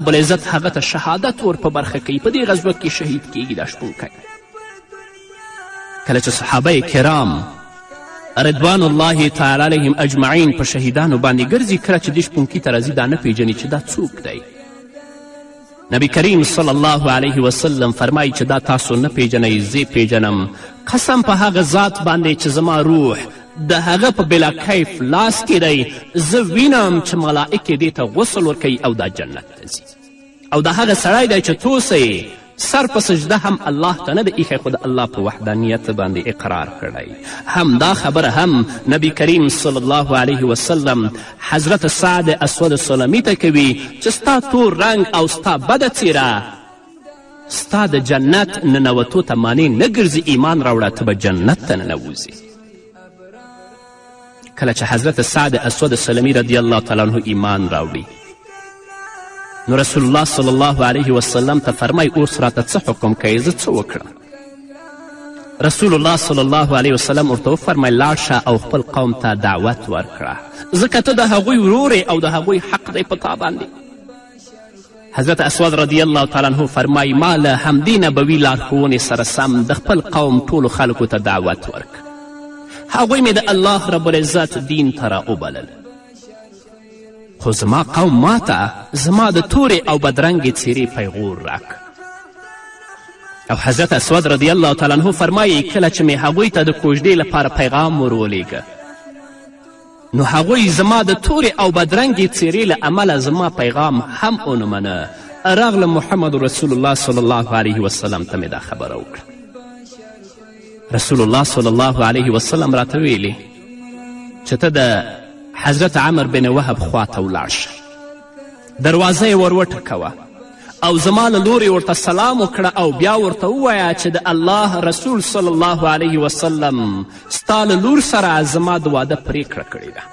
ربالعزت هغه ته شهادت ور په برخه کوي، په دې غزوه کې شهید کیږي دا شپونکی. کله چې صحابه کرام رضوان الله تعالی علیهم اجمعین په شهیدانو باندې ګرځي، کله چې دې شپونکي ته راځي دا نه پیژني چې دا څوک دی. نبی کریم صلی الله علیه وسلم فرمایي چې دا تاسو نه پیژنئ، زه پیژنم. قسم په هغه ذات باندې چې زما روح د هغه په بلا کیف لاس کې دی، زه وینم چې ملائکې دې ته غسل ورکوي او دا جنت ته ځي. او دا هغه سړی دی چې توسه سر په سجده هم الله ته نه دی ایښی، خو د الله په وحدانیت باندې اقرار کړی. هم دا خبره هم نبی کریم صلی الله علیه وسلم حضرت سعد اسود سلمی ته کوي چې ستا تور رنګ او ستا بده څیره ستا د جنت ننوتو ته مانع نه ګرځي، ایمان راوړه ته به جنت ته ننوځي. کله چې حضرت سعد اسود سلمی رضی الله تعالی عنه ایمان راوړي، نو رسول الله صلی الله علیه وسلم ته فرمای اوس راته څه حکم کوي، زه څه وکړم؟ رسول الله صلی الله علیه وسلم ورته وفرمیل لاړ شه او خپل قوم ته دعوت ورکړه، ځکه ته د هغوی ورور او د هغوی حق دی په تا باندې. حضرت اسود رضی الله تعالی عنه فرمای ما له همدې نبوي لارښوونې سره سم د خپل قوم ټولو خلکو ته دعوت ورکړ. هغوی مې د الله رب العزت دین ته راوبلل، خو زما قوم ماته زما د تورې او بدرنګې څیرې پیغور راک. او حضرت اسود رضی الله تعالی عنه فرمایي کله چې مې هغوی ته د کوژدې لپاره پیغام ورولېږه، نو هغوی زما د تورې او بدرنګې څیرې له امله زما پیغام هم ونه منه. راغله محمد رسول الله صلی الله علیه وسلم ته مې دا خبره وکړه. رسول الله صلی الله علیه وسلم راته ویلي چې ته د حضرت عمر بن وهب خواته ولاړ شه، دروازه یې ور وټکوه او زما له لورې ورته سلام وکړه او بیا ورته ووایه چې د الله رسول صلی الله علیه وسلم ستا له لور سره زما د واده پریکړه کړې ده.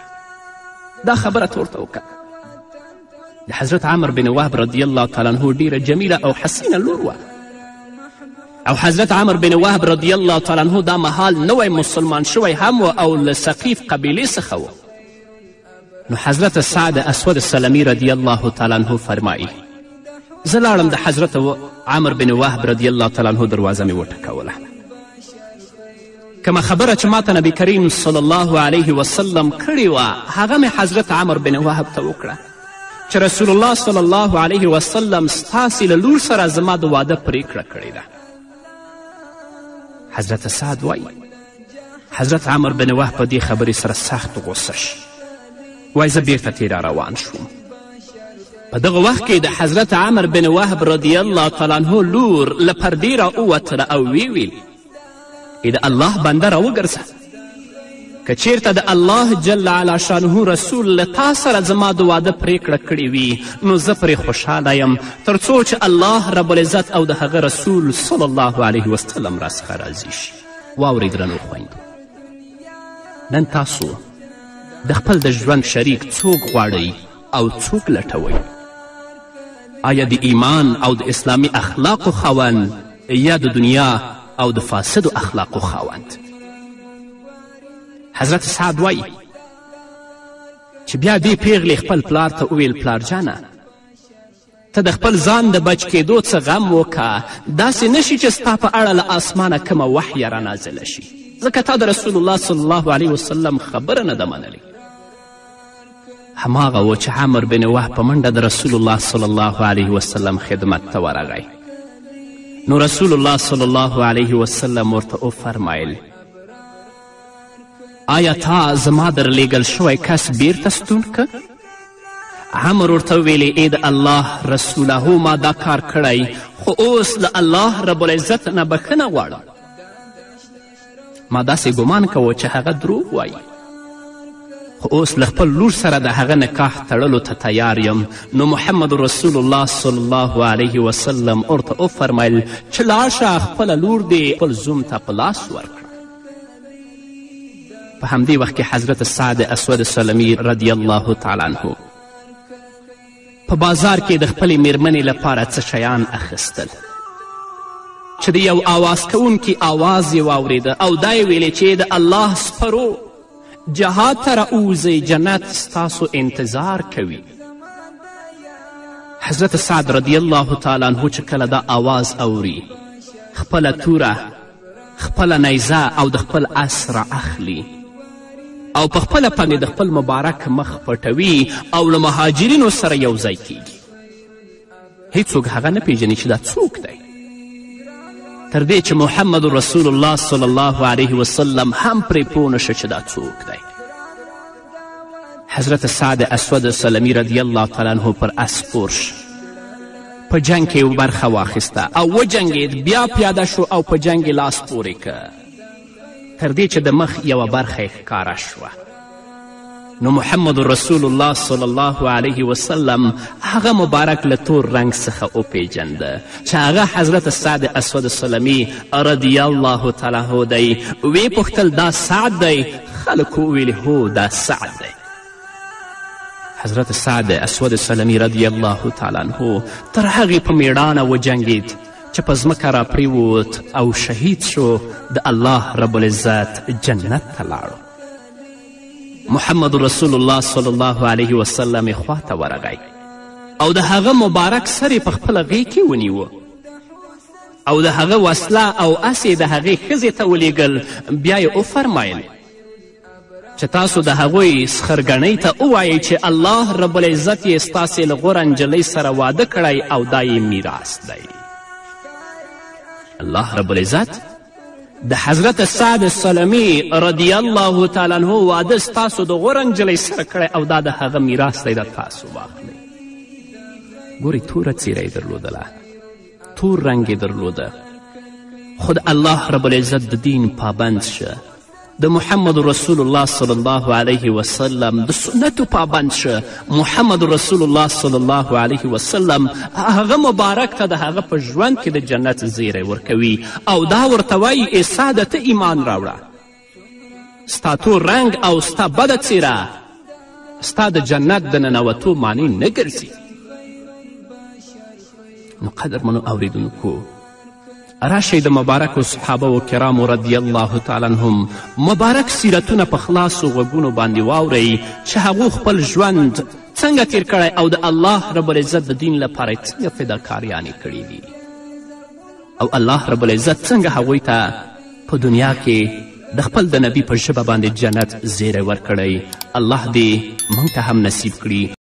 دا خبره ته ورته وکړه. د حضرت عمر بن وهب رضی الله تعالی عنه ډیره جمیله او حسینه لور وه، او حضرت عمر بن وهب رضی الله تعالی عنه دا مهال نوی مسلمان شوی هم و او له ثقیف قبیلې څخه و. نو حضرت سعد اسود سلمی رضی الله تعالی عنه فرمایی زه لاړم د حضرت عمر بن وهب رضی الله تعالی عنه دروازه مې وټکوله. کومه خبره چې ماته نبی کریم صلی الله علیه وسلم کړې وه هغه مې حضرت عمر بن وهب ته وکړه چې رسول الله صلی الله علیه وسلم ستاسې له لور سره زما د واده پریکړه کړې ده. حضرت سعد وایي حضرت عمر بن وهب په دې خبرې سره سخت غصه شي، وایي زه بیرته تیره روان شوم. په دغه وخت کې د حضرت عمر بن وهب رضی الله تعالی عنه لور له پردې راووتله او ویل د الله بنده راوګرځه، که چیرته د الله جل علا شانه رسول له تا سره زما د واده پریکړه کړې وي نو زه پرې خوشحاله یم، تر څو چې الله رب العزت او د هغه رسول صلی الله علیه وسلم راڅخه راضي شي. واورئ درنو خویندو، نن تاسو د خپل د ژوند شریک څوک غواړئ او څوک لټوئ؟ آیا د ایمان او د اسلامي اخلاقو خاوند یا د دنیا او د فاسدو اخلاقو خاوند؟ حضرت سعد وایي چې بیا دې پیغلې خپل پلار ته وویل پلار جانه ته د خپل ځان د بچ کېدو څه غم وکه، داسې نشي چې ستا په اړه له اسمانه کومه وحیه رانازله شي، ځکه تا د رسول الله صلی الله علیه وسلم خبره نه ده منلې. هماغه و چې عمر بن وهب په منډه د رسول الله صلی الله علیه وسلم خدمت ته ورغی. نو رسول الله صلی الله علیه وسلم ورته وفرمایل آیا تا زما در لیږل شوی کس بیرته ستون که؟ عمر ورته وویلې ای د الله رسوله هو ما دا کار کړی، خو اوس له الله رب العزت نه بښنه غواړم. ما داسې ګمان کوه چې هغه دروغ وایي، خو اوس له خپل لور سره د هغه نکاح تړلو ته تیار یم. نو محمد رسول الله صلی الله علیه وسلم ورته وفرمیل چې لاړ شه خپله لور دې خپل زوم ته په لاس ورکړه. په همدې وخت کې حضرت سعد اسود سلمی رضی الله تعالی عنه په بازار کې د خپلې میرمنې لپاره څه شیان اخیستل چې د یو آواز کوونکي آواز یې واورېده او دا یې ویلې چې د الله سپرو جهاد ته راووځئ، جنت ستاسو انتظار کوي. حضرت سعد رضی الله تعالی عنه چې کله دا آواز اوري خپله توره خپله نیزه او د خپل اس را اخلي او په خپله باندې د خپل مبارک مخ پټوي او له مهاجرینو سره یو ځای کیږي. هیڅوک هغه نه پیژني چې دا څوک دی تر دې چې محمد رسول الله صلی الله علیه وسلم هم پرې پوه نشه چې دا څوک دی. حضرت سعد اسود سلمی رضی الله تعالی عنه پر اس سپور شو، په جنگ کې یو برخه واخیسته او وجنګېد، بیا پیاده شو او په جنگ یې لاس پورې که تر دې چې د مخ یوه برخه یې ښکاره شوه. نو محمد رسول الله صلی الله علیه وسلم هغه مبارک له تور رنګ څخه وپیژنده چې هغه حضرت سعد اسود سلمی رضی الله تعالی عنه دی. ویې پوښتل دا سعد دی؟ خلکو وویل هو دا سعد دی. حضرت سعد اسود سلمی رضی الله تعالی عنه تر هغې په میړانه وجنګېد چې په ځمکه را پریوت او شهید شو، د الله رب العزت جنت ته لاړو. محمد رسول الله صلی الله علیه وسلم یې خواته ورغی او د هغه مبارک سر یې په خپله غیږ کې ونیوه او د هغه وسله او اس یې د هغې ښځې ته ولیږل. بیا یې وفرمایل چې تاسو د هغوی سخرګنۍ ته ووایئ چې الله رب العزت یې ستاسې له غوره نجلۍ سره واده کړی او دا یې میراث دی. الله رب العزت د حضرت سعد سلمی رضی الله تعالی عنه واده ستاسو د غوره نجلۍ سره کړی او دا د هغه میراث دی، دا تاسو واخلئ. ګورئ توره څیره یې درلودله، تور رنګ یې درلوده، خو د الله رب العزت د دین پابند شه، د محمد رسول الله صلی الله علیه وسلم د سنتو پابند شه. محمد رسول الله صلی الله علیه وسلم هغه مبارک ته د هغه په ژوند کې د جنت زیری ورکوي او دا ورته وایي ای سعده ته ایمان راوړه، ستا تور رنګ او ستا بده څیره ستا د جنت د ننوتو معنی نه ګرځي. نو قدرمنو اوریدونکو، راشئ د مبارکو صحابه و کرامو رضی الله تعالی عنهم مبارک سیرتونه په خلاصو غوږونو باندې واورئ چې هغو خپل ژوند څنګه تیر کړی او د الله رب العزت د دین لپاره څنګه فداکاریانې کړي دي او الله رب العزت څنګه هغوی ته په دنیا کې د خپل د نبی په ژبه باندې جنت زیری ورکړی. الله دې موږ ته هم نصیب کړي